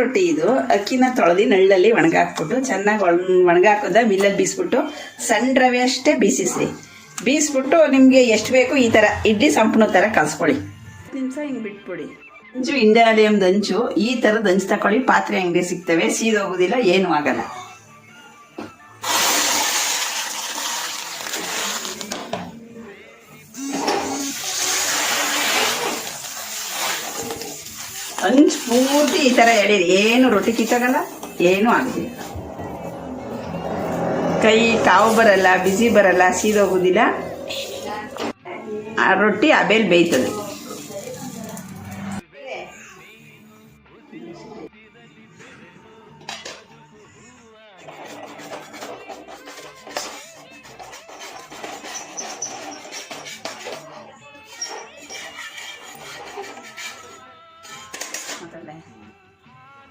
ರೊಟ್ಟಿ ಇದು ಅಕ್ಕಿನ ತೊಳೆದು ನಳ್ಳಲ್ಲಿ ಒಣಗಾಕ್ಬಿಟ್ಟು ಚೆನ್ನಾಗಿ ಒಣಗಾಕೋದ ಮಿಲ್ಲಲ್ಲಿ ಬೀಸ್ಬಿಟ್ಟು ಸಣ್ಣ ರವೆ ಅಷ್ಟೇ ಬೀಸ್ಬಿಟ್ಟು ನಿಮಗೆ ಎಷ್ಟು ಬೇಕು ಈ ಥರ ಇಡ್ಲಿ ಸಂಪಣ ಥರ ಕಲಿಸ್ಕೊಳ್ಳಿ. ನಿಮಿಷ ಹಿಂಗೆ ಬಿಟ್ಬಿಡಿ. ಹಂಚು ಇಂಡಾಲಿಯಮ್ದು ಹಂಚು ಈ ಥರದ್ದು ಹಂಚು ತಗೊಳ್ಳಿ. ಪಾತ್ರೆ ಅಂಗಡಿ ಸಿಗ್ತವೆ, ಸೀದೋಗೋದಿಲ್ಲ, ಏನೂ ಆಗಲ್ಲ. ಹಂಚು ಪೂರ್ತಿ ಈ ಥರ ಎಳೀರಿ, ಏನು ರೊಟ್ಟಿ ಕಿತ್ತಾಗಲ್ಲ, ಏನೂ ಆಗೋದಿಲ್ಲ. ಕೈ ಕಾವು ಬರಲ್ಲ, ಬಿಸಿ ಬರಲ್ಲ, ಸೀದೋಗೋದಿಲ್ಲ. ಆ ರೊಟ್ಟಿ ಆಮೇಲೆ ಬೇಯ್ತದೆ.